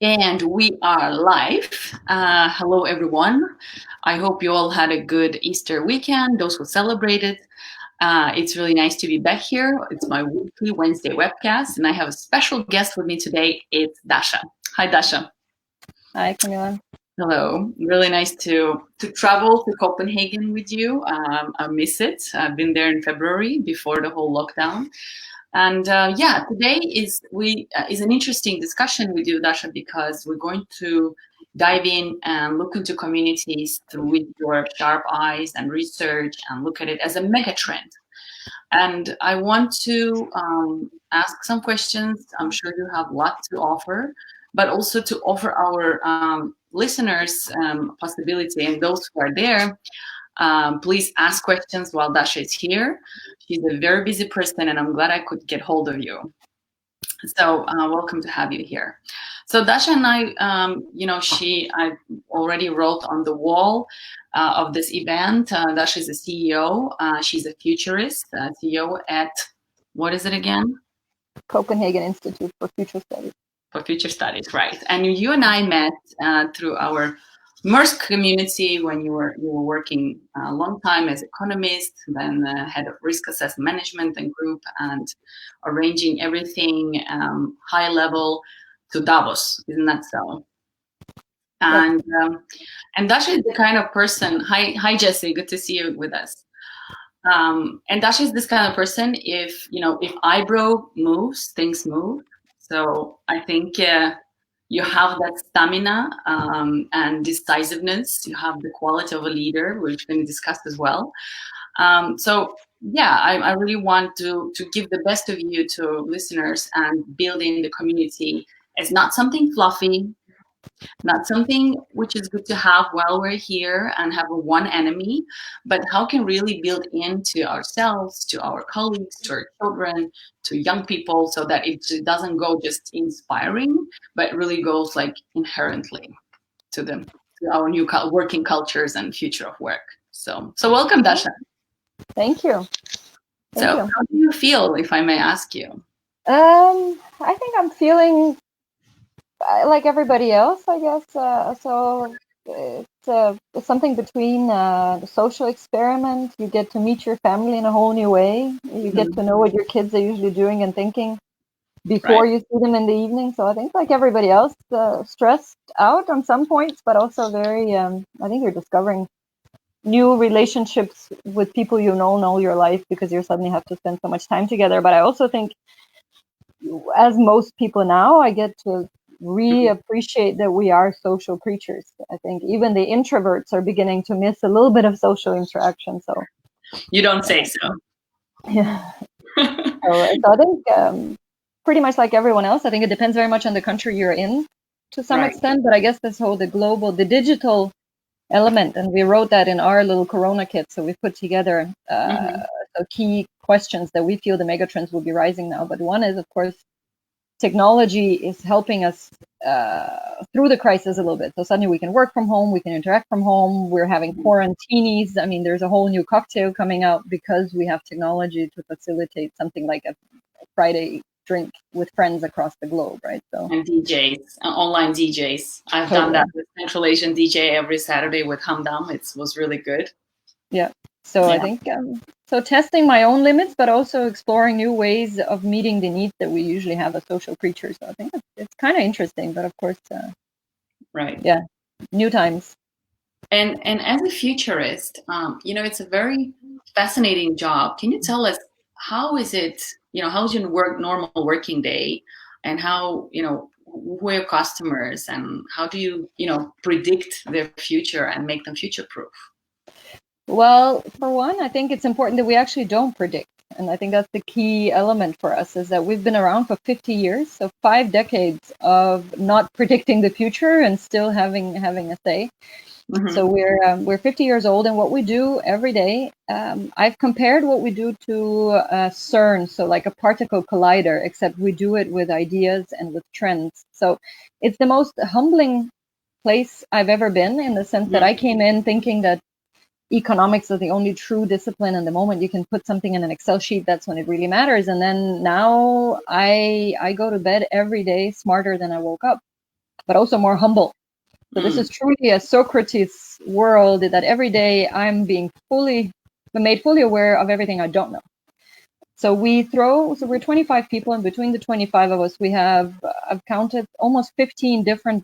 And we are live. Hello, everyone. I hope you all had a good Easter weekend, those who celebrated. It's really nice to be back here. It's my weekly Wednesday webcast, and I have a special guest with me today. It's Dasha. Hi, Dasha. Hi, Camilla. Hello. Really nice to travel to Copenhagen with you. I miss it. I've been there in February before the whole lockdown. And today is an interesting discussion with you, Dasha, because we're going to dive in and look into communities with your sharp eyes and research and look at it as a megatrend. And I want to ask some questions. I'm sure you have lots to offer, but also to offer our listeners possibility and those who are there. Please ask questions while Dasha is here. She's a very busy person, and I'm glad I could get hold of you. So welcome to have you here. So Dasha and I, I already wrote on the wall of this event. Dasha is a CEO. She's a futurist, CEO at, what is it again? Copenhagen Institute for Future Studies. For Future Studies, right. And you and I met through our Maersk community when you were working a long time as economist, then head of risk assessment management and group, and arranging everything high level to Davos. Isn't that so? And and Dasha is the kind of person. Hi Jesse, good to see you with us. And Dasha is this kind of person. If eyebrow moves, things move. So I think you have that stamina and decisiveness. You have the quality of a leader, which we're going to discuss as well. I really want to give the best of you to listeners and building the community as not something fluffy, not something which is good to have while we're here and have a one enemy, but how can really build into ourselves, to our colleagues, to our children, to young people, so that it doesn't go just inspiring, but really goes like inherently to our new working cultures and future of work. So welcome, Dasha. Thank you. How do you feel, if I may ask you? I think I'm feeling like everybody else, I guess. So it's something between the social experiment. You get to meet your family in a whole new way. You get to know what your kids are usually doing and thinking before you see them in the evening. So I think like everybody else, stressed out on some points, but also very, I think you're discovering new relationships with people you know your life, because you suddenly have to spend so much time together. But I also think, as most people now, I get to reappreciate that we are social creatures. I think even the introverts are beginning to miss a little bit of social interaction. So you don't say so. Yeah. So I think pretty much like everyone else, I think it depends very much on the country you're in to some extent. But I guess this whole the digital element, and we wrote that in our little Corona kit. So we put together key questions that we feel the megatrends will be rising now. But one is, of course, technology is helping us through the crisis a little bit. So suddenly we can work from home, we can interact from home. We're having quarantinis. I mean, there's a whole new cocktail coming out because we have technology to facilitate something like a Friday drink with friends across the globe, right? So and DJs, online DJs. I've done that with Central Asian DJ every Saturday with Hamdam. It was really good. Yeah. So I think so testing my own limits, but also exploring new ways of meeting the needs that we usually have as social creatures. So I think it's kind of interesting, but of course, right. Yeah, new times. And as a futurist, it's a very fascinating job. Can you tell us how is it? How's your normal working day, and how who are your customers, and how do you predict their future and make them future proof? Well, for one, I think it's important that we actually don't predict. And I think that's the key element for us, is that we've been around for 50 years, so 5 decades of not predicting the future and still having a say. So we're 50 years old, and what we do every day, I've compared what we do to CERN, so like a particle collider, except we do it with ideas and with trends. So it's the most humbling place I've ever been, in the sense that I came in thinking that economics is the only true discipline, and the moment you can put something in an Excel sheet, that's when it really matters. And then now I go to bed every day smarter than I woke up. but also more humble. So this is truly a Socrates world that every day I'm being made fully aware of everything I don't know. So we're 25 people, and between the 25 of us, I've counted almost 15 different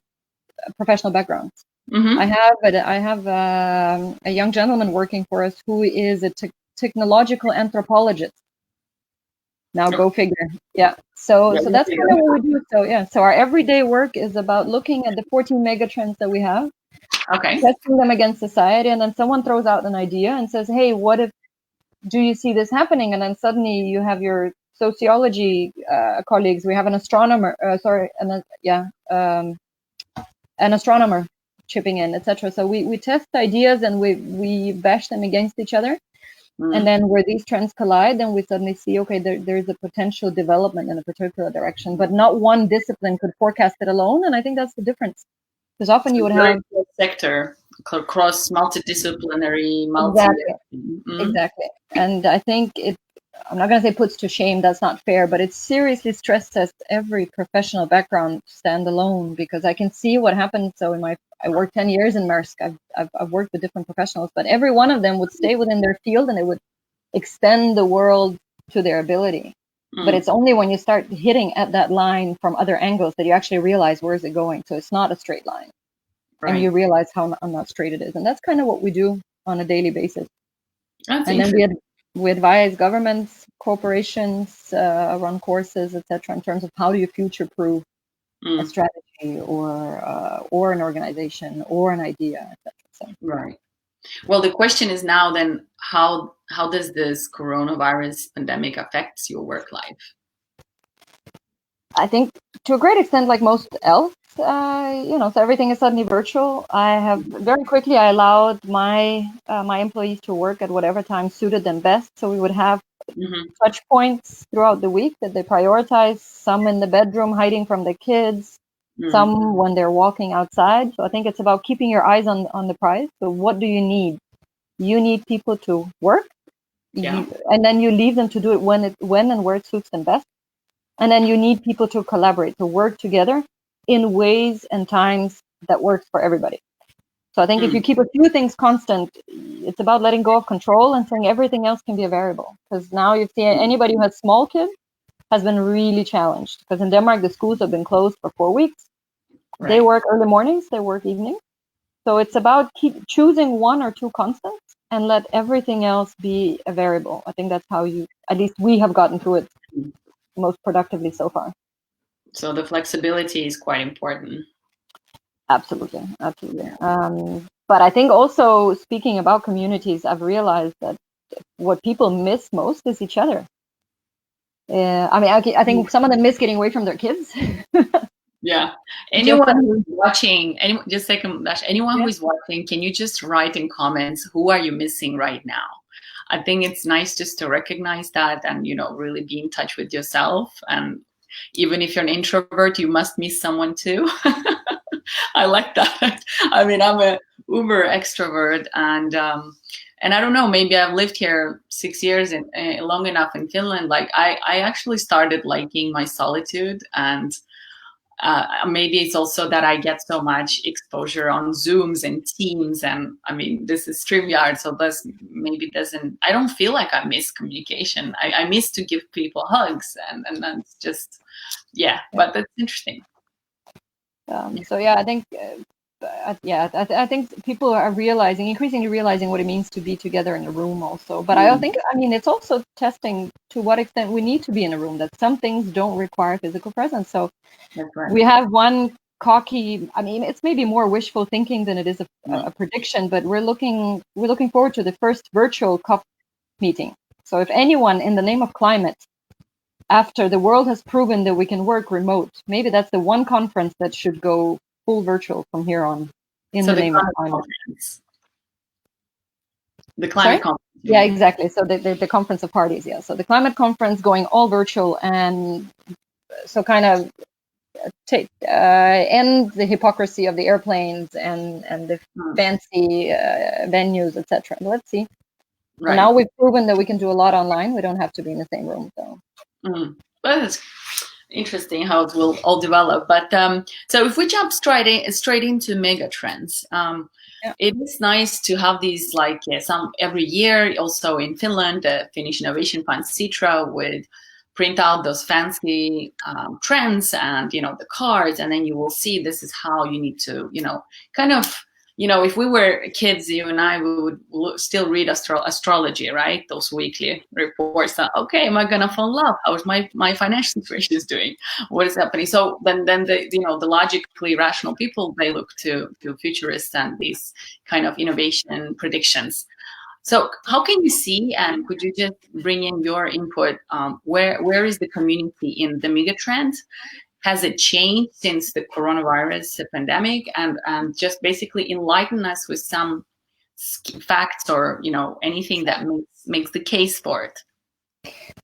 professional backgrounds. Mm-hmm. I have a young gentleman working for us who is a technological anthropologist. Now, go figure. Yeah. So that's kind of what we do. So yeah. So our everyday work is about looking at the 14 megatrends that we have, testing them against society, and then someone throws out an idea and says, "Hey, what if? Do you see this happening?" And then suddenly you have your sociology colleagues. We have an astronomer. An astronomer chipping in, etc. So we test ideas and we bash them against each other. And then where these trends collide, then we suddenly see, okay, there's a potential development in a particular direction, but not one discipline could forecast it alone. And I think that's the difference. Because often you would have sector, cross multidisciplinary, Exactly. And I think I'm not going to say puts to shame, that's not fair, but it seriously stress tests every professional background standalone, because I can see what happened. So I worked 10 years in Maersk. I've worked with different professionals, but every one of them would stay within their field and they would extend the world to their ability. But it's only when you start hitting at that line from other angles that you actually realize where is it going. So it's not a straight line. Right. And you realize how not straight it is. And that's kind of what we do on a daily basis. And then we advise governments, corporations, run courses, etc., in terms of how do you future-proof a strategy or an organization or an idea, etc. So. Right. Well, the question is now then, how does this coronavirus pandemic affect your work life? I think to a great extent, like most else, so everything is suddenly virtual. I allowed my employees to work at whatever time suited them best. So we would have touch points throughout the week that they prioritize. Some in the bedroom, hiding from the kids. Some when they're walking outside. So I think it's about keeping your eyes on the prize. So what do you need? You need people to work, and then you leave them to do it when and where it suits them best. And then you need people to collaborate, to work together in ways and times that works for everybody. So I think if you keep a few things constant, it's about letting go of control and saying everything else can be a variable. Because now you see anybody who has small kids has been really challenged. Because in Denmark, the schools have been closed for 4 weeks. Right. They work early mornings, they work evenings. So it's about keep choosing one or two constants and let everything else be a variable. I think that's how at least we have gotten through it most productively so far. So the flexibility is quite important. Absolutely. But I think also, speaking about communities, I've realized that what people miss most is each other. I think some of them miss getting away from their kids. Yeah. Anyone who's watching, anyone who's watching, can you just write in comments, who are you missing right now? I think it's nice just to recognize that and, really be in touch with yourself. And even if you're an introvert, you must miss someone too. I like that. I mean, I'm a uber extrovert, and I don't know, maybe I've lived here 6 years and long enough in Finland. Like I actually started liking my solitude, and maybe it's also that I get so much exposure on Zooms and Teams, and I mean, this is StreamYard, so I don't feel like I miss communication. I miss to give people hugs, and that's just, but that's interesting. I think, I think people are increasingly realizing what it means to be together in a room also. But I think, it's also testing to what extent we need to be in a room, that some things don't require physical presence. So we have one cocky, it's maybe more wishful thinking than it is a prediction, but we're looking forward to the first virtual COP meeting. So if anyone, in the name of climate, after the world has proven that we can work remote, maybe that's the one conference that should go full virtual from here on, in the name of climate. The climate conference. Yeah, exactly. So the conference of parties, yeah. So the climate conference going all virtual, and so kind of end the hypocrisy of the airplanes and the fancy venues, etc. Let's see. Right. Now we've proven that we can do a lot online. We don't have to be in the same room. So. But Interesting how it will all develop. But so if we jump straight into megatrends, Yeah. it is nice to have these, like, some every year. Also in Finland, the Finnish Innovation Fund Citra would print out those fancy trends and the cards, and then you will see this is how you need to kind of if we were kids, you and I, we would still read astrology, right? Those weekly reports that, okay, am I gonna fall in love? How is my financial situation is doing? What is happening? So then the the logically rational people, they look to futurists and these kind of innovation predictions. So how can you see, and could you just bring in your input? Where is the community in the megatrend? Has it changed since the coronavirus pandemic? And just basically enlighten us with some facts or anything that makes the case for it.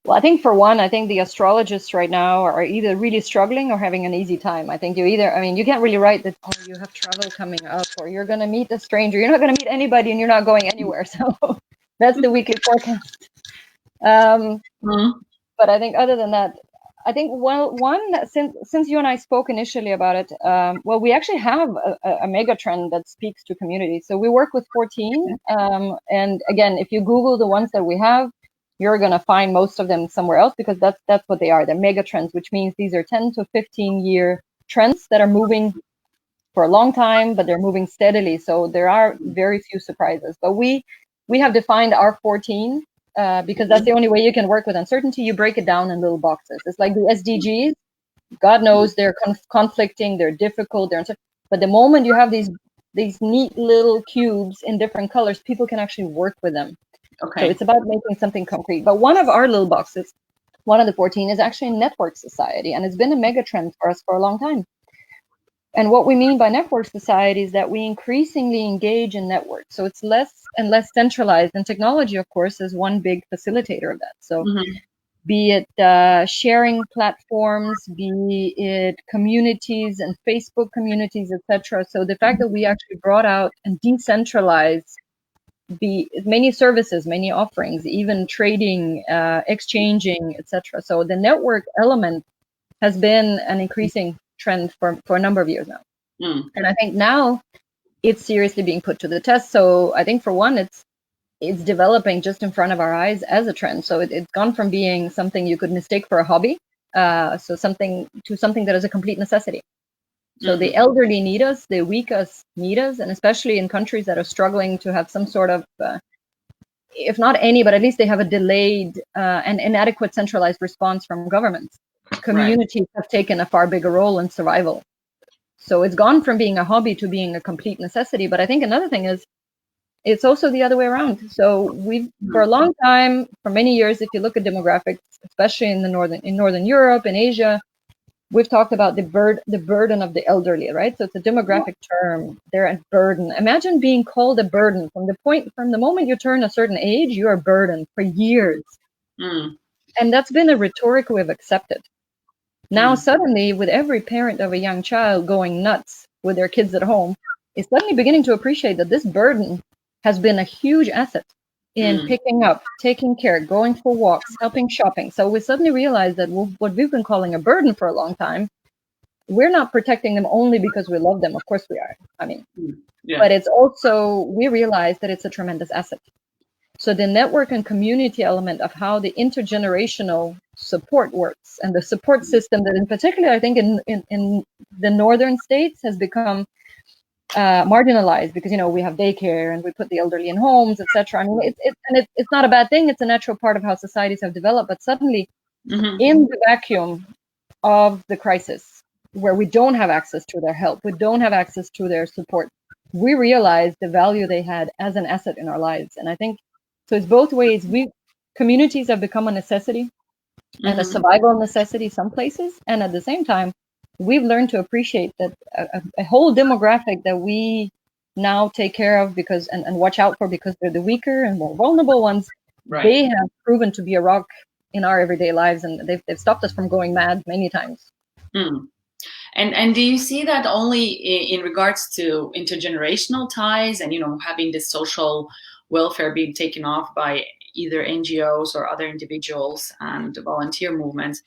Well, I think for one, I think the astrologists right now are either really struggling or having an easy time. I think you can't really write that, oh, you have travel coming up, or you're going to meet a stranger. You're not going to meet anybody and you're not going anywhere. So that's the weekly forecast. But I think other than that, I think since you and I spoke initially about it, well, we actually have a mega trend that speaks to community. So we work with 14. And again, if you Google the ones that we have, you're going to find most of them somewhere else, because that's what they are. They're mega trends, which means these are 10 to 15 year trends that are moving for a long time, but they're moving steadily. So there are very few surprises. But we have defined our 14 because that's the only way you can work with uncertainty. You break it down in little boxes. It's like the SDGs. God knows they're conflicting, they're difficult, they're uncertain. But the moment you have these neat little cubes in different colors, people can actually work with them. Okay. So it's about making something concrete. But one of our little boxes, one of the 14, is actually network society, and it's been a mega trend for us for a long time. And what we mean by network society is that we increasingly engage in networks. So it's less and less centralized. And technology, of course, is one big facilitator of that. So be it sharing platforms, be it communities and Facebook communities, etc. So the fact that we actually brought out and decentralized many services, many offerings, even trading, exchanging, etc. So the network element has been an increasing trend for a number of years now. And I think now it's seriously being put to the test. So I think for one, it's developing just in front of our eyes as a trend. So it's gone from being something you could mistake for a hobby, so something that is a complete necessity. So the elderly need us, the weak need us, and especially in countries that are struggling to have some sort of, if not any, but at least they have a delayed and inadequate centralized response from governments. Communities have taken a far bigger role in survival. So it's gone from being a hobby to being a complete necessity. But I think another thing is, it's also the other way around. So we've, for a long time, for many years, if you look at demographics, especially in Northern Europe and Asia, we've talked about the burden of the elderly, right? So it's a demographic term. They're a burden. Imagine being called a burden from the moment you turn a certain age. You are burdened for years, and that's been a rhetoric we've accepted. Now suddenly, with every parent of a young child going nuts with their kids at home, is suddenly beginning to appreciate that this burden has been a huge asset in picking up, taking care, going for walks, helping shopping. So we suddenly realize that what we've been calling a burden for a long time, we're not protecting them only because we love them. Of course we are. I mean, but it's also, we realize that it's a tremendous asset. So the network and community element of how the intergenerational support works, and the support system that in particular, I think in the northern states has become marginalized, because we have daycare and we put the elderly in homes, etc. I mean, it's not a bad thing. It's a natural part of how societies have developed. But suddenly, in the vacuum of the crisis, where we don't have access to their help, we don't have access to their support, we realize the value they had as an asset in our lives. And I think so. It's both ways. Communities have become a necessity and a survival necessity some places, and at the same time, we've learned to appreciate that a whole demographic that we now take care of because and watch out for, because they're the weaker and more vulnerable ones. They have proven to be a rock in our everyday lives, and they've stopped us from going mad many times. And do you see that only in regards to intergenerational ties and having this social welfare being taken off by either NGOs or other individuals and volunteer movements?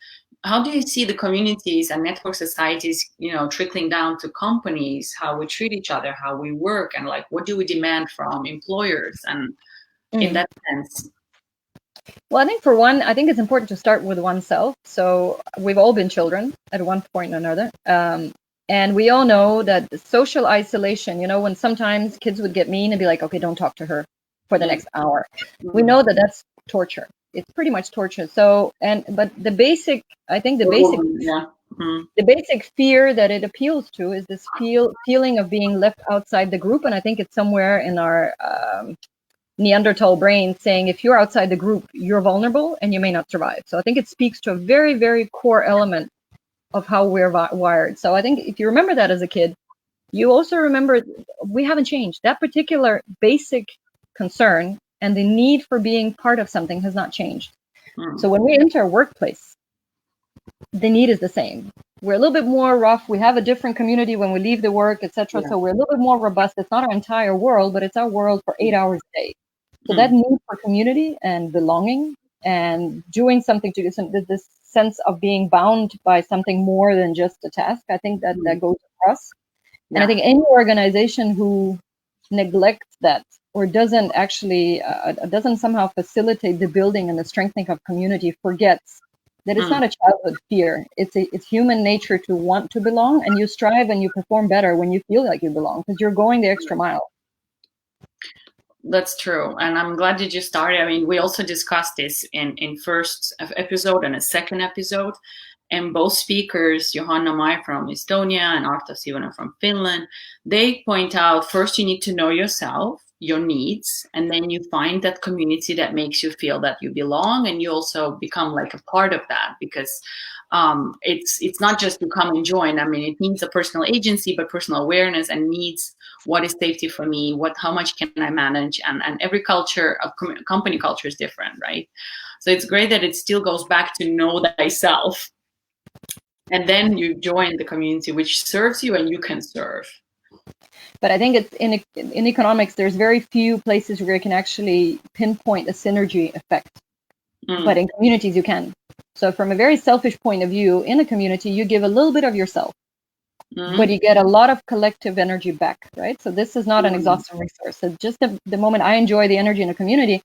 how do you see the communities and network societies, trickling down to companies, how we treat each other, how we work, and like what do we demand from employers, and in that sense? Well, I think for one, I think it's important to start with oneself. So we've all been children at one point or another. And we all know that the social isolation, when sometimes kids would get mean and be like, okay, don't talk to her for the next hour. We know that that's torture. It's pretty much torture. So, but the basic, I think the basic fear that it appeals to is this feeling of being left outside the group. And I think it's somewhere in our Neanderthal brain saying, if you're outside the group, you're vulnerable and you may not survive. So I think it speaks to a very, very core element of how we're wired. So I think if you remember that as a kid, you also remember we haven't changed. That particular basic concern and the need for being part of something has not changed. So when we enter a workplace, the need is the same. We're a little bit more rough. We have a different community when we leave the work, etc. So we're a little bit more robust. It's not our entire world, but it's our world for 8 hours a day. So that need for community and belonging and doing something to this sense of being bound by something more than just a task, I think that goes across. And I think any organization who neglects that or doesn't actually doesn't somehow facilitate the building and the strengthening of community forgets that it's not a childhood fear. It's human nature to want to belong, and you strive and you perform better when you feel like you belong because you're going the extra mile. That's true, and I'm glad that you started. I mean, we also discussed this in first episode and a second episode, and both speakers, Johanna Mai from Estonia and Arta Sivana from Finland, they point out first you need to know yourself, your needs, and then you find that community that makes you feel that you belong, and you also become like a part of that because it's not just to come and join. I mean, it needs a personal agency, but personal awareness and needs what is safety for me, how much can I manage, and every culture of company culture is different, right? So it's great that it still goes back to know thyself, and then you join the community which serves you and you can serve. But I think it's in economics, there's very few places where you can actually pinpoint a synergy effect. But in communities, you can. So from a very selfish point of view, in a community, you give a little bit of yourself, but you get a lot of collective energy back, right? So this is not an exhaustive resource. So just the moment I enjoy the energy in a community,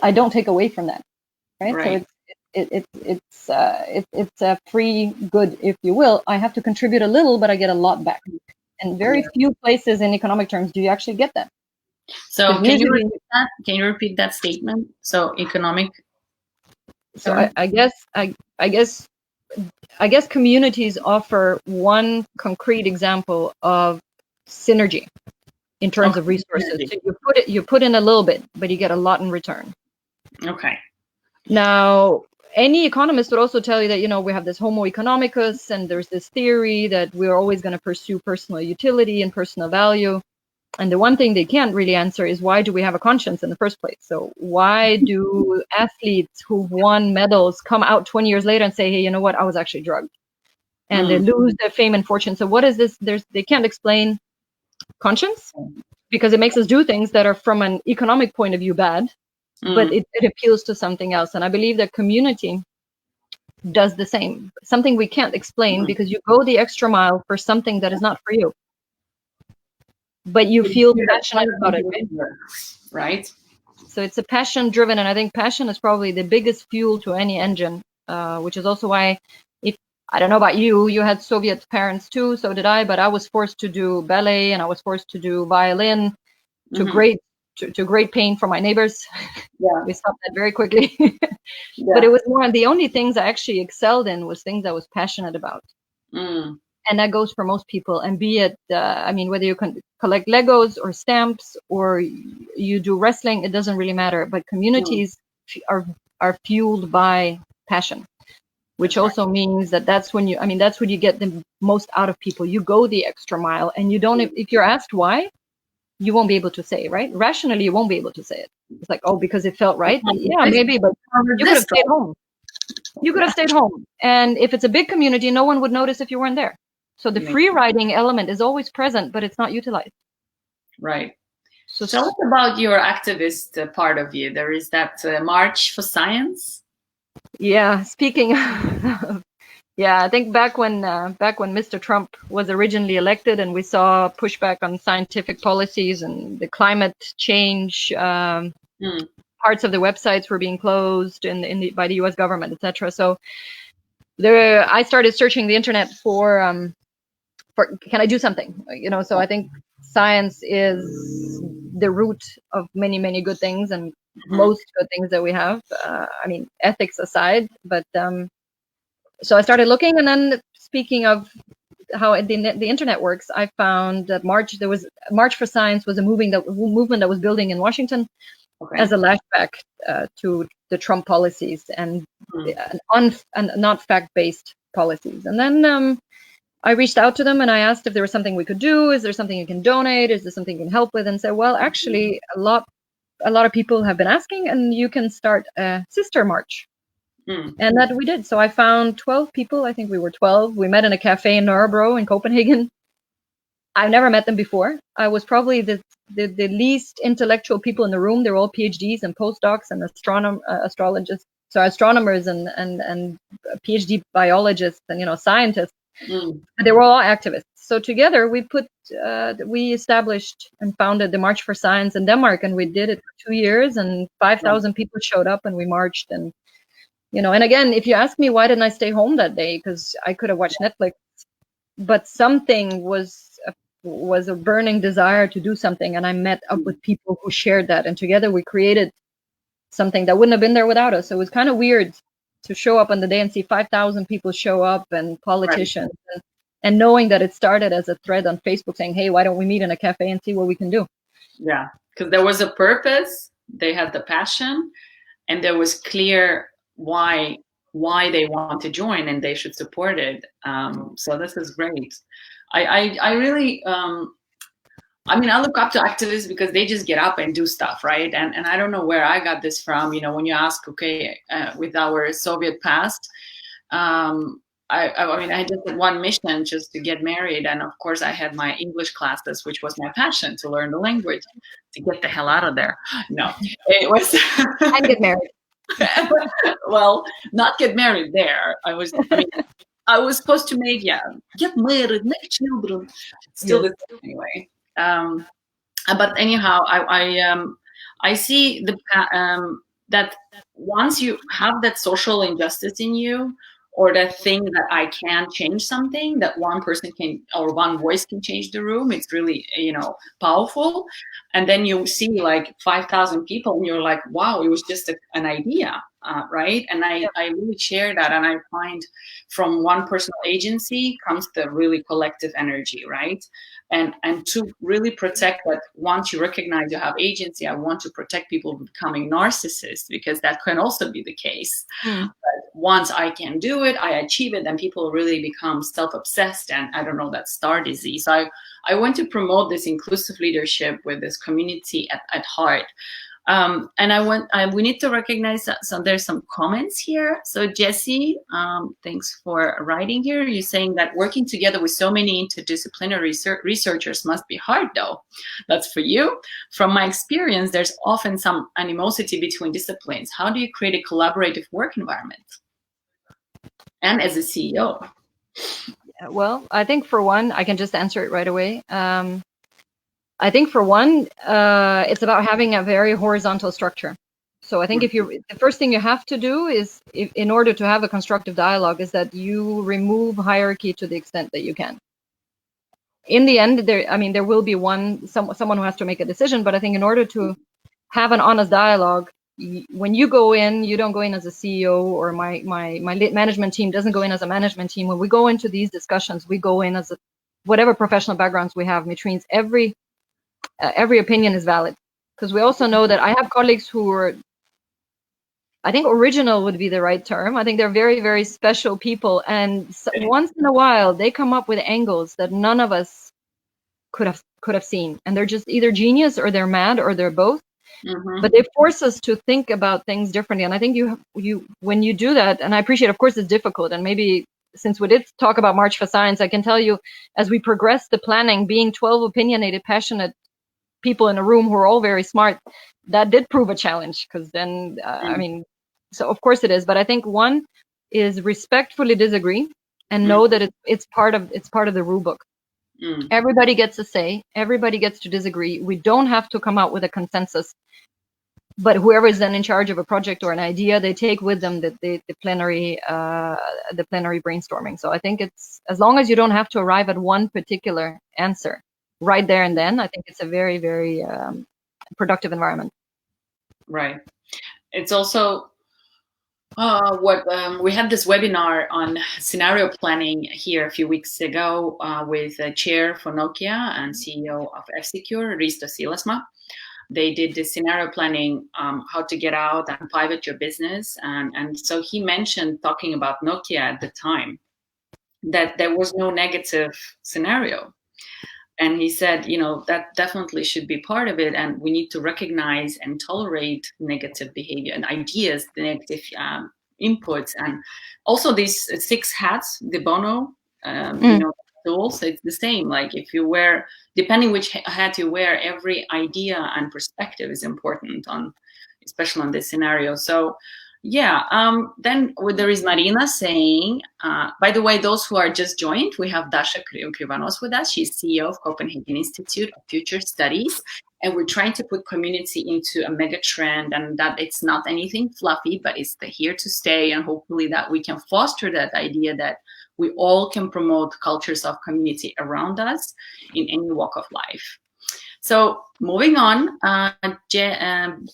I don't take away from that, right? So it's a free good, if you will. I have to contribute a little, but I get a lot back. And very few places in economic terms do you actually get that. So can you repeat that? Can you repeat that statement? So economic. So I guess communities offer one concrete example of synergy in terms of resources. So you put in a little bit, but you get a lot in return. Okay. Now, any economist would also tell you that, we have this homo economicus, and there's this theory that we're always going to pursue personal utility and personal value. And the one thing they can't really answer is, why do we have a conscience in the first place? So why do athletes who've won medals come out 20 years later and say, hey, you know what, I was actually drugged? And they lose their fame and fortune. So what is this? They can't explain conscience because it makes us do things that are from an economic point of view bad, but it appeals to something else. And I believe that community does the same. Something we can't explain because you go the extra mile for something that is not for you. But you feel passionate about it, right? So it's a passion driven, and I think passion is probably the biggest fuel to any engine, which is also why, I don't know about you, you had Soviet parents too, so did I, but I was forced to do ballet and I was forced to do violin to great pain for my neighbors. Yeah. We stopped that very quickly. But it was more, the only things I actually excelled in was things I was passionate about. And that goes for most people. And be it, whether you can collect Legos or stamps or you do wrestling, it doesn't really matter. But communities are fueled by passion, which also means that's when you get the most out of people. You go the extra mile, and you don't, if you're asked why, you won't be able to say, right? Rationally, you won't be able to say it. It's like, oh, because it felt right. Yeah, maybe, but you could have stayed home. You could have stayed home. And if it's a big community, no one would notice if you weren't there. So the free riding element is always present, but it's not utilized. Right. So tell us about your activist part of you. There is that March for Science. Yeah. Speaking of Yeah, I think back when Mr. Trump was originally elected, and we saw pushback on scientific policies and the climate change, parts of the websites were being closed by the U.S. government, etc. So I started searching the internet for can I do something? So I think science is the root of many, many good things, and most good things that we have. I mean, ethics aside, but so I started looking, and then speaking of how the internet works, I found that March for Science was a movement that was building in Washington as a lashback to the Trump policies and not fact-based policies. And then I reached out to them and I asked if there was something we could do. Is there something you can donate? Is there something you can help with? And said, well, actually, a lot of people have been asking, and you can start a sister march. And that we did. So I found 12 people. I think we were 12. We met in a cafe in Nørrebro in Copenhagen. I've never met them before. I was probably the least intellectual people in the room. They're all PhDs and postdocs and astrologists. So astronomers and PhD biologists and scientists. They were all activists. So together we established and founded the March for Science in Denmark, and we did it for 2 years, and 5,000 people showed up, and we marched. And and again, if you ask me why didn't I stay home that day, because I could have watched Netflix, but something was a burning desire to do something, and I met up with people who shared that, and together we created something that wouldn't have been there without us. So it was kind of weird to show up on the day and see 5,000 people show up, and politicians, and knowing that it started as a thread on Facebook saying, hey, why don't we meet in a cafe and see what we can do? Yeah, because there was a purpose, they had the passion, and there was clear why they want to join, and they should support it. So this is great. I really I look up to activists because they just get up and do stuff, right? And I don't know where I got this from. When you ask, with our Soviet past, I just had one mission, just to get married, and of course I had my English classes, which was my passion, to learn the language, to get the hell out of there. No, it was and get married. Well, not get married there. I was supposed to get married, make children. Still, yes. Anyway. But anyhow, I see that once you have that social injustice in you, or that thing that I can change something, that one person can, or one voice can change the room, it's really, powerful. And then you see like 5,000 people and you're like, wow, it was just an idea, right? And I really share that. And I find from one personal agency comes the really collective energy, right? And to really protect that, once you recognize you have agency, I want to protect people from becoming narcissists, because that can also be the case. But once I can do it, I achieve it, then people really become self-obsessed, and I don't know, that star disease. So I want to promote this inclusive leadership with this community at heart. And we need to recognize that. So there's some comments here. So Jesse, thanks for writing here. You're saying that working together with so many interdisciplinary researchers must be hard, though. That's for you. From my experience, there's often some animosity between disciplines. How do you create a collaborative work environment? And as a CEO? Well, I think for one, I can just answer it right away. I think for one, it's about having a very horizontal structure. So I think the first thing you have to do is, in order to have a constructive dialogue, is that you remove hierarchy to the extent that you can. In the end, there will be someone who has to make a decision, but I think in order to have an honest dialogue, when you go in, you don't go in as a CEO, or my management team doesn't go in as a management team. When we go into these discussions, we go in as whatever professional backgrounds we have, which means every opinion is valid, because we also know that I have colleagues who are, I think original would be the right term. I think they're very, very special people, and once in a while they come up with angles that none of us could have seen, and they're just either genius, or they're mad, or they're both. But they force us to think about things differently, and I think you when you do that, and I appreciate, of course, it's difficult, and maybe since we did talk about March for Science, I can tell you, as we progressed the planning, being 12 opinionated, passionate people in a room who are all very smart, that did prove a challenge, because then so of course it is. But I think one is respectfully disagree, and know that it's part of the rule book. Everybody gets a say. Everybody gets to disagree. We don't have to come out with a consensus. But whoever is then in charge of a project or an idea, they take with them the plenary brainstorming. So I think it's, as long as you don't have to arrive at one particular answer right there and then, I think it's a very, very productive environment. Right. It's also we had this webinar on scenario planning here a few weeks ago with the chair for Nokia and CEO of F-Secure, Risto Siilasmaa. They did this scenario planning, how to get out and pivot your business. And so he mentioned, talking about Nokia at the time, that there was no negative scenario. And he said, that definitely should be part of it. And we need to recognize and tolerate negative behavior and ideas, the negative inputs. And also these 6 hats, the Bono, tools, it's the same. Like if you wear, depending which hat you wear, every idea and perspective is important especially on this scenario. So then there is Marina saying, by the way, those who are just joined, we have Dasha Krivonos with us. She's CEO of Copenhagen Institute of Future Studies. And we're trying to put community into a mega trend, and that it's not anything fluffy, but it's here to stay. And hopefully that we can foster that idea that we all can promote cultures of community around us in any walk of life. So moving on,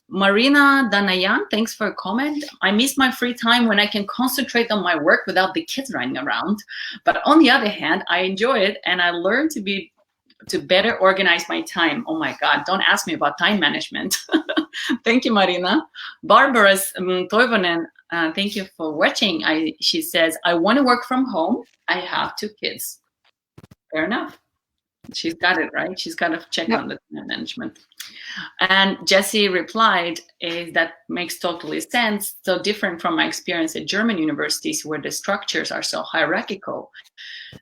Marina Danayan, thanks for a comment. I miss my free time when I can concentrate on my work without the kids running around. But on the other hand, I enjoy it, and I learn to better organize my time. Oh my God, don't ask me about time management. Thank you, Marina. Barbara Toivonen, thank you for watching. She says, I want to work from home. I have 2 kids. Fair enough. She's got it, right? She's got to check on the time management. And Jesse replied, that makes totally sense. So different from my experience at German universities where the structures are so hierarchical.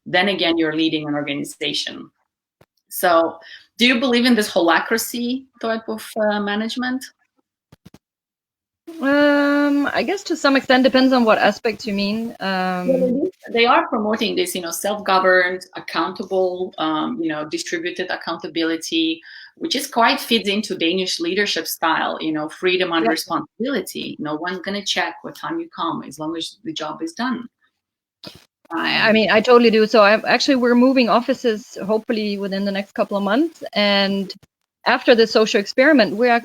Then again, you're leading an organization. So do you believe in this holacracy type of management? I guess to some extent, depends on what aspect you mean. They are promoting this, self-governed, accountable, distributed accountability, which is quite fits into Danish leadership style, freedom and responsibility. No one's going to check what time you come as long as the job is done. I mean, I totally do. So we're moving offices hopefully within the next couple of months, and after the social experiment, we're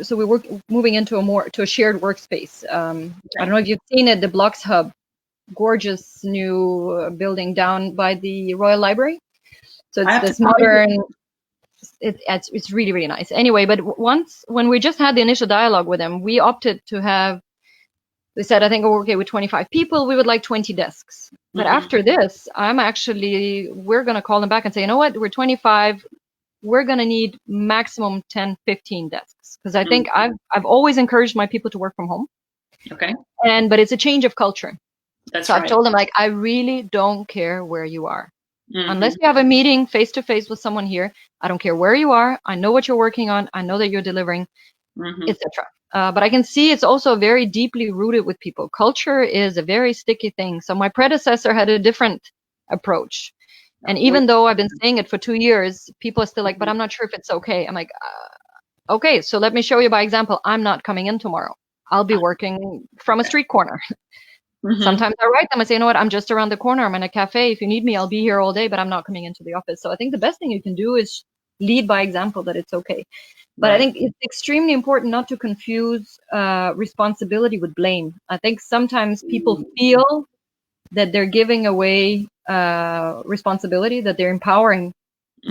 moving into a shared workspace. I don't know if you've seen it, the Blocks Hub, gorgeous new building down by the Royal Library. So it's this modern. It's really, really nice. Anyway, but when we just had the initial dialogue with them, we opted to have. They said, I think we're okay with 25 people. We would like 20 desks. But after this, we're going to call them back and say, you know what, we're 25. We're going to need maximum 10, 15 desks. Because I think I've always encouraged my people to work from home. Okay. But it's a change of culture. That's so right. I've told them, I really don't care where you are. Unless you have a meeting face to face with someone here, I don't care where you are. I know what you're working on. I know that you're delivering, etc. But I can see it's also very deeply rooted with people. Culture is a very sticky thing. So my predecessor had a different approach. And even though I've been saying it for 2 years, people are still like, but I'm not sure if it's okay. I'm like, okay, so let me show you by example. I'm not coming in tomorrow. I'll be working from a street corner. Sometimes I write them. I say, you know what, I'm just around the corner. I'm in a cafe. If you need me, I'll be here all day, but I'm not coming into the office. So I think the best thing you can do is lead by example that it's okay. But I think it's extremely important not to confuse responsibility with blame. I think sometimes people feel that they're giving away responsibility, that they're empowering.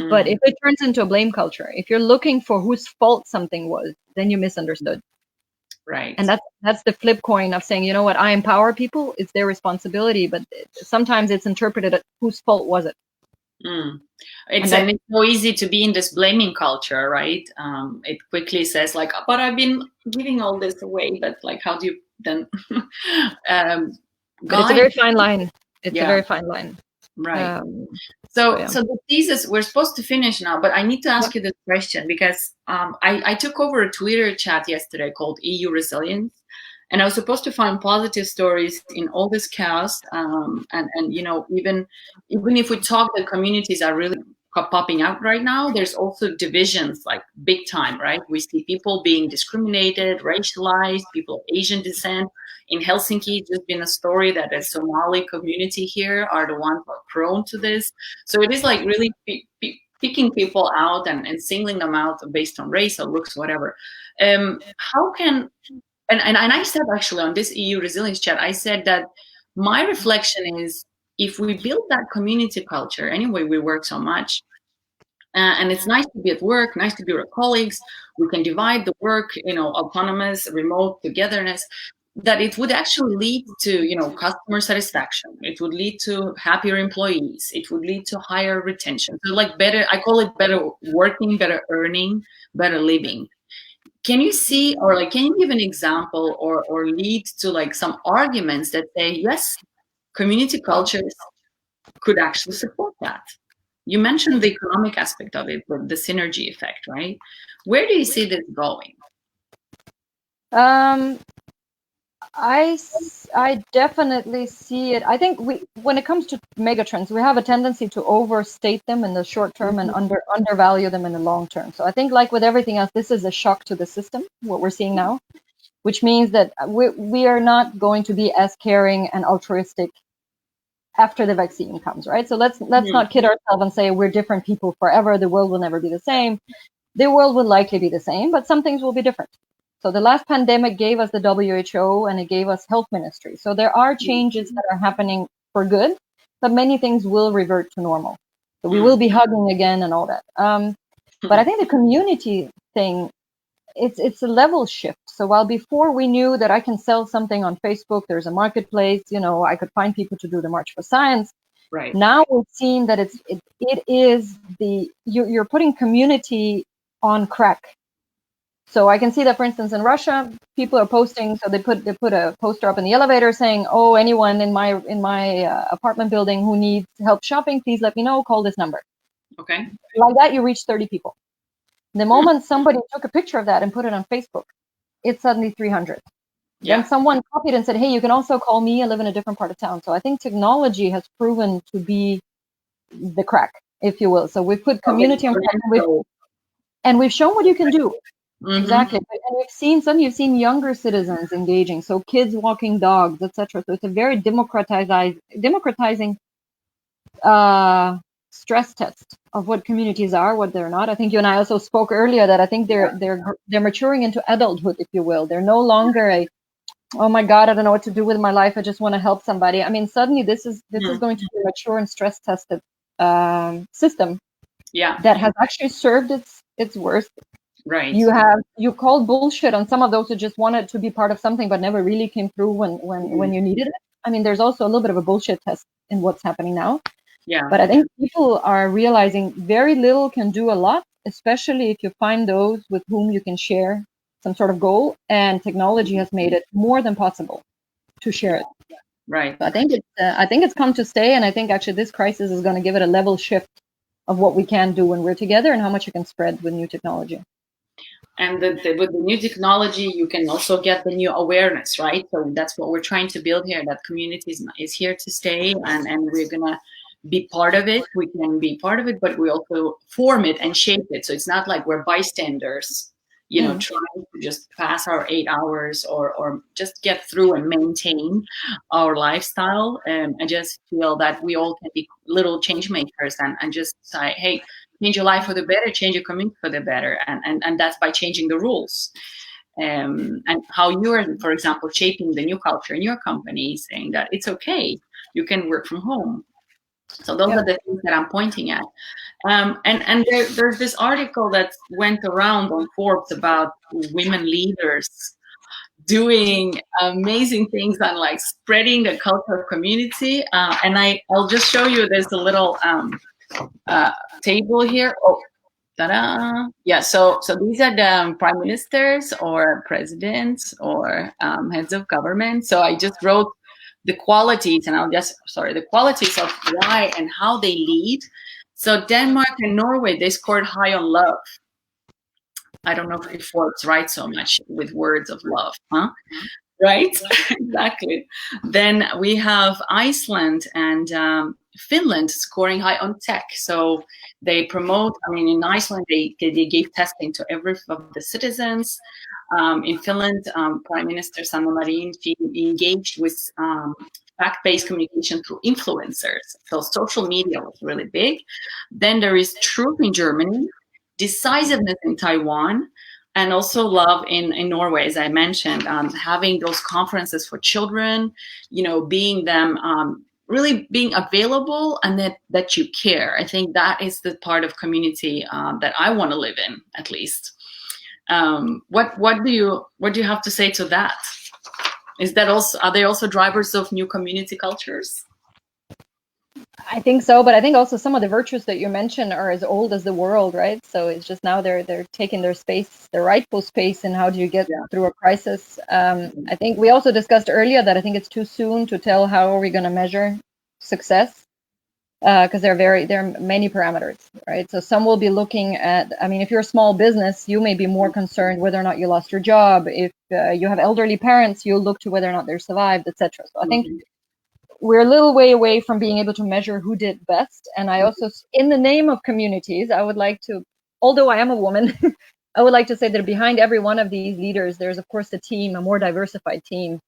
But if it turns into a blame culture, if you're looking for whose fault something was, then you misunderstood. Right. And that's the flip coin of saying, you know what, I empower people, it's their responsibility. But sometimes it's interpreted as whose fault was it? It's so easy to be in this blaming culture, right? It quickly says like, but I've been giving all this away, but like, how do you then? But it's a very fine line. It's a very fine line. Right. So the thesis, we're supposed to finish now, but I need to ask you this question because I took over a Twitter chat yesterday called EU Resilience. And I was supposed to find positive stories in all this chaos. And even if we talk that communities are really popping out right now, there's also divisions like big time, right? We see people being discriminated, racialized, people of Asian descent. In Helsinki, there's been a story that the Somali community here are the ones who are prone to this. So it is like really picking people out and singling them out based on race or looks, whatever. How can and I said actually on this EU resilience chat, I said that my reflection is if we build that community culture, anyway, we work so much, and it's nice to be at work, nice to be with colleagues. We can divide the work, autonomous, remote, togetherness. That it would actually lead to, customer satisfaction. It would lead to happier employees. It would lead to higher retention. So, like better, I call it better working, better earning, better living. Can you see, or like, can you give an example or lead to like some arguments that say, yes, community cultures could actually support that? You mentioned the economic aspect of it, but the synergy effect, right? Where do you see this going? I definitely see it. I think when it comes to megatrends, we have a tendency to overstate them in the short term and undervalue them in the long term. So I think, like with everything else, this is a shock to the system, what we're seeing now, which means that we are not going to be as caring and altruistic after the vaccine comes, right? So let's not kid ourselves and say we're different people forever. The world will never be the same. The world will likely be the same, but some things will be different. So the last pandemic gave us the WHO and it gave us health ministry. So there are changes that are happening for good, but many things will revert to normal. So we will be hugging again and all that. But I think the community thing, it's a level shift. So while before we knew that I can sell something on Facebook, there's a marketplace, I could find people to do the March for Science. Right. Now we've seen that it is you're putting community on crack. So I can see that, for instance, in Russia, people are posting. So they put a poster up in the elevator saying, "Oh, anyone in my apartment building who needs help shopping, please let me know. Call this number." Okay. Like that, you reach 30 people. The moment somebody took a picture of that and put it on Facebook, it's suddenly 300. Yeah. Then someone copied and said, "Hey, you can also call me. I live in a different part of town." So I think technology has proven to be the crack, if you will. So we put community on crack, and we've shown what you can do. Exactly. And you've seen younger citizens engaging, so kids walking dogs, etc. So it's a very democratizing stress test of what communities are, what they're not. I think you and I also spoke earlier that I think they're maturing into adulthood, if you will. They're no longer oh my God, I don't know what to do with my life. I just want to help somebody. I mean, suddenly this is going to be a mature and stress tested system. Yeah. That has actually served its worth. Right. You called bullshit on some of those who just wanted to be part of something but never really came through when you needed it. I mean, there's also a little bit of a bullshit test in what's happening now. Yeah. But I think people are realizing very little can do a lot, especially if you find those with whom you can share some sort of goal, and technology has made it more than possible to share it. Right. So I think it's come to stay, and I think actually this crisis is going to give it a level shift of what we can do when we're together and how much you can spread with new technology. And with the new technology, you can also get the new awareness, right? So that's what we're trying to build here, that community is here to stay, and we're going to be part of it. We can be part of it, but we also form it and shape it. So it's not like we're bystanders, trying to just pass our 8 hours or just get through and maintain our lifestyle. I just feel that we all can be little change makers and just say, hey, change your life for the better, change your community for the better. And that's by changing the rules. And how you're, for example, shaping the new culture in your company, saying that it's okay, you can work from home. So those are the things that I'm pointing at. And there's this article that went around on Forbes about women leaders doing amazing things on like spreading the culture of community. And I'll just show you, there's a little table here. Oh, ta-da. Yeah, so these are the prime ministers or presidents or heads of government. So I just wrote the qualities, and the qualities of why and how they lead. So Denmark and Norway, they scored high on love. I don't know if Forbes writes so much with words of love, huh? Right? Exactly. Then we have Iceland and Finland scoring high on tech. So they promote, I mean, in Iceland, they gave testing to every of the citizens. In Finland, Prime Minister Sanna Marin, she engaged with fact-based communication through influencers. So social media was really big. Then there is truth in Germany, decisiveness in Taiwan, and also love in Norway, as I mentioned, having those conferences for children, being them really being available and that you care. I think that is the part of community that I want to live in, at least. What do you have to say to that? Is that also, are they also drivers of new community cultures? I think so, but I think also some of the virtues that you mentioned are as old as the world, right? So it's just now they're taking their space, their rightful space, and how do you get through a crisis? I think we also discussed earlier that I think it's too soon to tell how are we going to measure success, because there are many parameters, right? So some will be looking at, I mean, if you're a small business, you may be more concerned whether or not you lost your job. If you have elderly parents, you'll look to whether or not they're survived, etc. So I think we're a little way away from being able to measure who did best. And I also, in the name of communities, I would like to, although I am a woman, I would like to say that behind every one of these leaders, there's of course a team, a more diversified team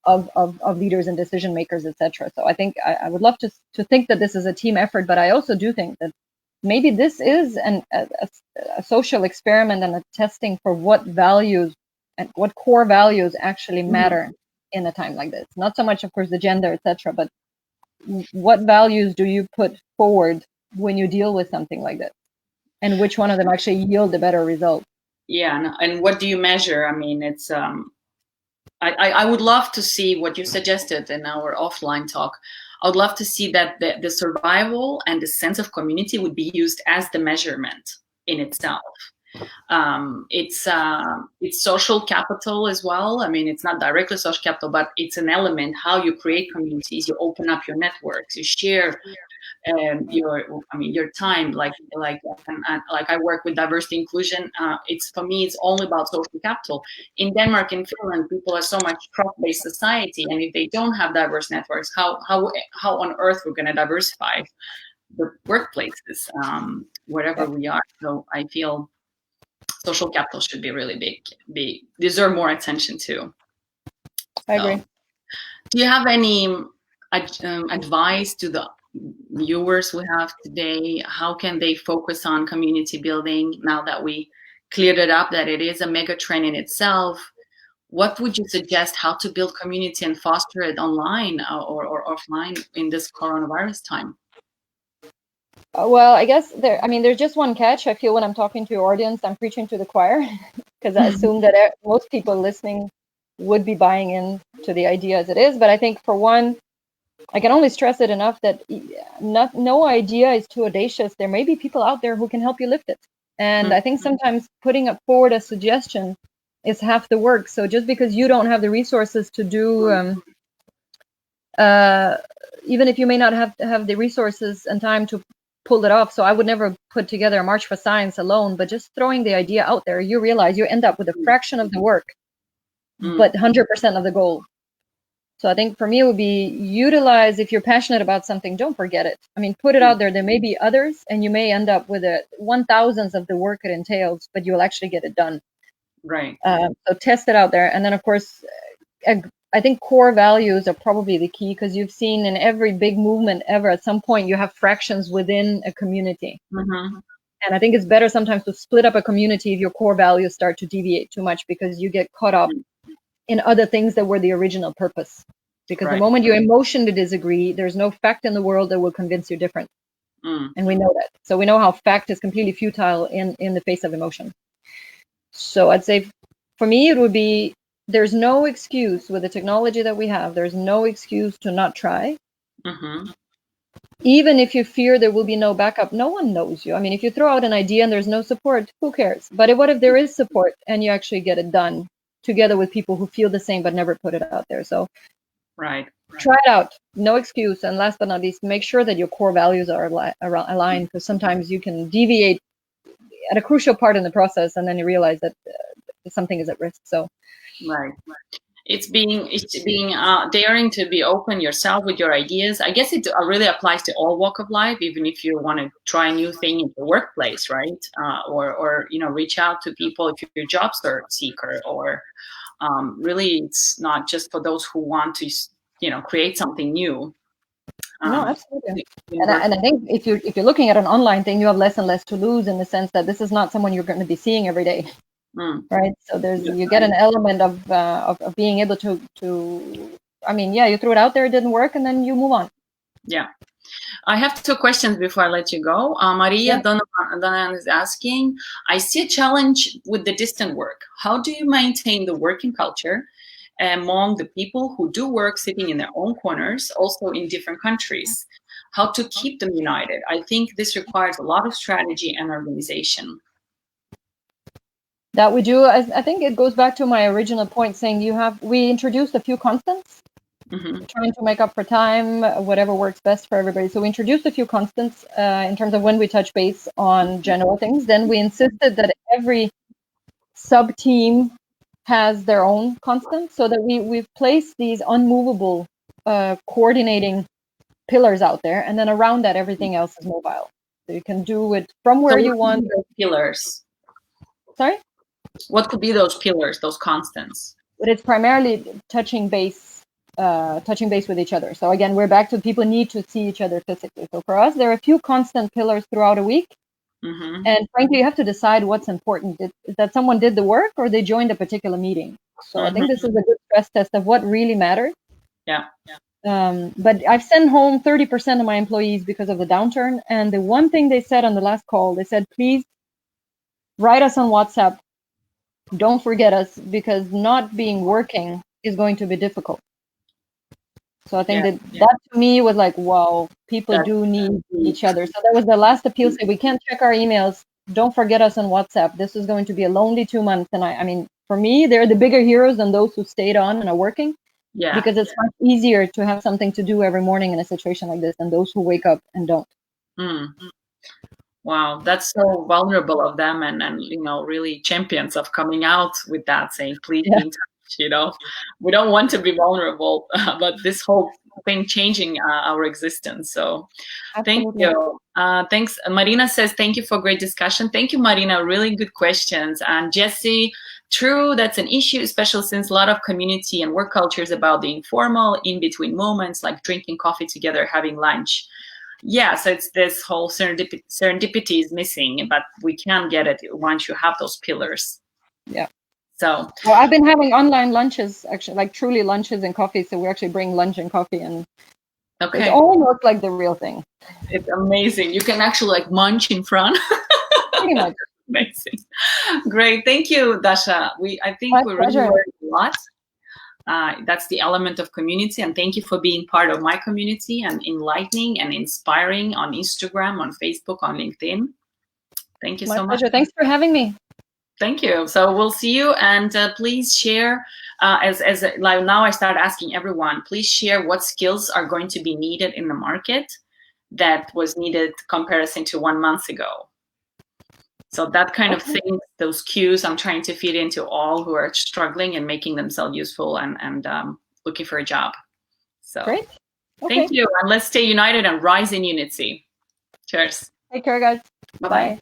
of leaders and decision makers, etc. So I think I would love to think that this is a team effort, but I also do think that maybe this is a social experiment and a testing for what values and what core values actually matter in a time like this. Not so much, of course, the gender, etc., but what values do you put forward when you deal with something like this, and which one of them actually yield a better result? Yeah, and what do you measure? I mean, it's I would love to see what you suggested in our offline talk. I would love to see that the survival and the sense of community would be used as the measurement in itself. It's social capital as well. I mean, it's not directly social capital, but it's an element how you create communities. You open up your networks, you share your time. Like I work with diversity inclusion. It's for me, it's only about social capital. In Denmark and Finland, people are so much trust-based society, and if they don't have diverse networks, how on earth we're going to diversify the workplaces, wherever we are. So I feel social capital should be really deserve more attention too. I agree. Do you have any advice to the viewers we have today? How can they focus on community building now that we cleared it up that it is a mega trend in itself? What would you suggest how to build community and foster it online or offline in this coronavirus time? Well, I guess there's just one catch. I feel when I'm talking to your audience, I'm preaching to the choir, because I assume that most people listening would be buying in to the idea as it is. But I think for one, I can only stress it enough that no idea is too audacious. There may be people out there who can help you lift it. And I think sometimes putting forward a suggestion is half the work. So just because you don't have the resources to do, even if you may not have the resources and time to pull it off. So I would never put together a March for Science alone, but just throwing the idea out there, you realize you end up with a fraction of the work, but 100% of the goal. So I think for me, it would be utilize, if you're passionate about something, don't forget it. I mean, put it out there. There may be others, and you may end up with a 1,000th of the work it entails, but you'll actually get it done. Right. So test it out there. And then, of course, I think core values are probably the key, because you've seen in every big movement ever, at some point, you have fractions within a community. And I think it's better sometimes to split up a community if your core values start to deviate too much, because you get caught up in other things that were the original purpose. Because the moment you emotionally disagree, there's no fact in the world that will convince you different. And we know that. So we know how fact is completely futile in the face of emotion. So I'd say for me, it would be, there's no excuse with the technology that we have. There's no excuse to not try. Even if you fear there will be no backup, no one knows you. I mean, if you throw out an idea and there's no support, who cares? But what if there is support and you actually get it done together with people who feel the same but never put it out there? So try it out. No excuse. And last but not least, make sure that your core values are aligned, because sometimes you can deviate at a crucial part in the process, and then you realize that something is at risk. So Right. It's being daring to be open yourself with your ideas. I guess it really applies to all walk of life, even if you want to try a new thing in the workplace, right? Or reach out to people if you're a job seeker, or really it's not just for those who want to create something new. No, absolutely. And Universal. I think if you're looking at an online thing, you have less and less to lose, in the sense that this is not someone you're going to be seeing every day, right? So you get an element of being able to. I mean, yeah, you threw it out there, it didn't work, and then you move on. Yeah. I have 2 questions before I let you go. Maria Donovan is asking, I see a challenge with the distant work. How do you maintain the working culture among the people who do work sitting in their own corners, also in different countries? How to keep them united? I think this requires a lot of strategy and organization. That we do. I think it goes back to my original point, saying we introduced a few constants, trying to make up for time, whatever works best for everybody. So we introduced a few constants in terms of when we touch base on general things. Then we insisted that every sub team has their own constant, so that we've placed these unmovable coordinating pillars out there, and then around that everything else is mobile. So you can do it from where you want. Pillars. Sorry? What could be those pillars, those constants? But it's primarily touching base with each other. So again, we're back to people need to see each other physically. So for us, there are a few constant pillars throughout a week. And frankly, you have to decide what's important. Is that someone did the work, or they joined a particular meeting? So I think this is a good stress test of what really matters. Yeah. But I've sent home 30% of my employees because of the downturn. And the one thing they said on the last call, they said, please write us on WhatsApp. Don't forget us, because not being working is going to be difficult. So I think that to me was like, wow, people do need each other. So that was the last appeal. Say, we can't check our emails. Don't forget us on WhatsApp. This is going to be a lonely 2 months. And I mean, for me, they're the bigger heroes than those who stayed on and are working. Yeah. Because it's much easier to have something to do every morning in a situation like this than those who wake up and don't. Wow, that's so vulnerable of them, and really champions of coming out with that, saying, please be in touch. We don't want to be vulnerable, but this whole thing changing our existence. So Thank you. Thanks. Marina says, thank you for great discussion. Thank you, Marina. Really good questions. And Jesse, true, that's an issue, especially since a lot of community and work culture is about the informal in-between moments, like drinking coffee together, having lunch. Yeah, so it's this whole serendipity is missing, but we can get it once you have those pillars. Yeah. So I've been having online lunches, actually, like truly lunches and coffee. So we actually bring lunch and coffee, and it's almost like the real thing. It's amazing. You can actually like munch in front. Pretty much. Amazing. Great. Thank you, Dasha. I think we really learned a lot. That's the element of community, and thank you for being part of my community and enlightening and inspiring on Instagram, on Facebook, on LinkedIn. Thank you so much. Pleasure. Thanks for having me. Thank you. So we'll see you, and please share. As like now, I start asking everyone, please share what skills are going to be needed in the market that was needed comparison to 1 month ago. So that kind of thing, those cues, I'm trying to feed into all who are struggling and making themselves useful and looking for a job. So great. Thank you. And let's stay united and rise in unity. Cheers. Take care, guys. Bye-bye.